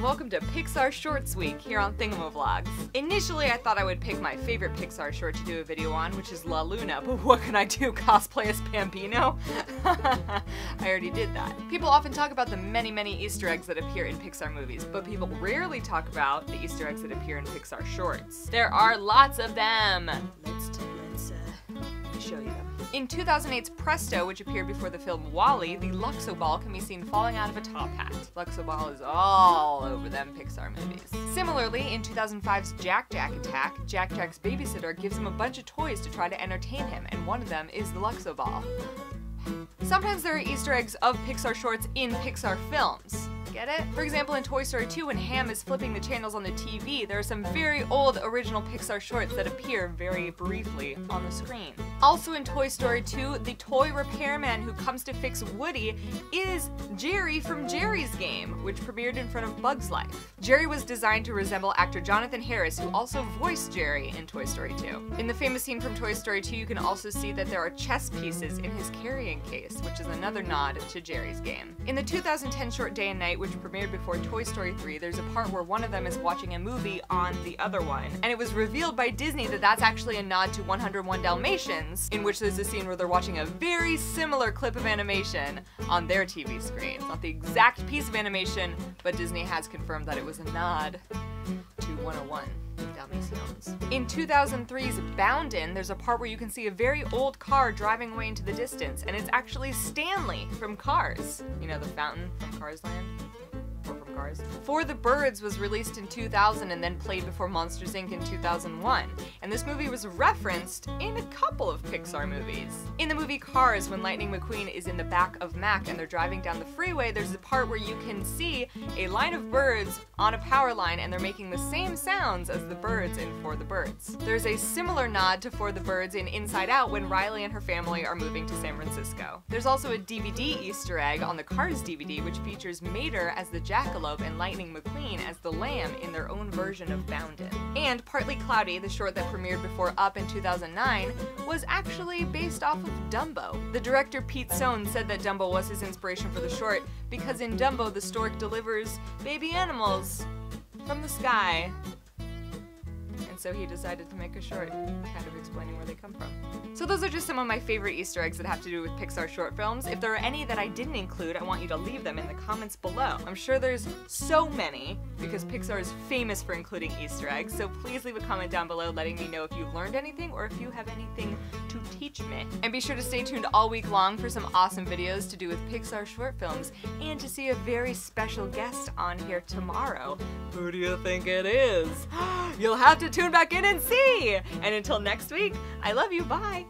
and welcome to Pixar Shorts Week here on Thingamavlogs. Initially, I thought I would pick my favorite Pixar short to do a video on, which is La Luna, but what can I do, cosplay as Bambino? I already did that. People often talk about the many Easter eggs that appear in Pixar movies, but people rarely talk about the Easter eggs that appear in Pixar shorts. There are lots of them! Let's show you them. In 2008's Presto, which appeared before the film WALL-E, the Luxo ball can be seen falling out of a top hat. Luxo ball is all over them Pixar movies. Similarly, in 2005's Jack Jack Attack, Jack Jack's babysitter gives him a bunch of toys to try to entertain him, and one of them is the Luxo ball. Sometimes there are Easter eggs of Pixar shorts in Pixar films. Get it? For example, in Toy Story 2, when Ham is flipping the channels on the TV, there are some very old original Pixar shorts that appear very briefly on the screen. Also in Toy Story 2, the toy repairman who comes to fix Woody is Jerry from Jerry's Game, which premiered in front of Bug's Life. Jerry was designed to resemble actor Jonathan Harris, who also voiced Jerry in Toy Story 2. In the famous scene from Toy Story 2, you can also see that there are chess pieces in his carrying case, which is another nod to Jerry's Game. In the 2010 short Day and Night, which premiered before Toy Story 3, there's a part where one of them is watching a movie on the other one, and it was revealed by Disney that that's actually a nod to 101 Dalmatians, in which there's a scene where they're watching a very similar clip of animation on their TV screen. It's not the exact piece of animation, but Disney has confirmed that it was a nod to 101 Dalmatians. In 2003's Boundin', there's a part where you can see a very old car driving away into the distance, and it's actually Stanley from Cars. You know, the fountain from Cars Land? Or from Cars? For the Birds was released in 2000 and then played before Monsters, Inc. in 2001. And this movie was referenced in a couple of Pixar movies. In the movie Cars, when Lightning McQueen is in the back of Mac and they're driving down the freeway, there's a part where you can see a line of birds on a power line and they're making the same sounds as the birds in For the Birds. There's a similar nod to For the Birds in Inside Out when Riley and her family are moving to San Francisco. There's also a DVD Easter egg on the Cars DVD which features Mater as the jackalope and Lightning McQueen as the lamb in their own version of Boundin'. And Partly Cloudy, the short that premiered before Up in 2009, was actually based off of Dumbo. The director Pete Sohn said that Dumbo was his inspiration for the short because in Dumbo the stork delivers baby animals from the sky. And so he decided to make a short kind of explaining where they come from. So those are just some of my favorite Easter eggs that have to do with Pixar short films. If there are any that I didn't include, I want you to leave them in the comments below. I'm sure there's so many because Pixar is famous for including Easter eggs, so please leave a comment down below letting me know if you've learned anything or if you have anything to teach me. And be sure to stay tuned all week long for some awesome videos to do with Pixar short films and to see a very special guest on here tomorrow. Who do you think it is? You'll have to tune back in and see! And until next week, I love you, bye!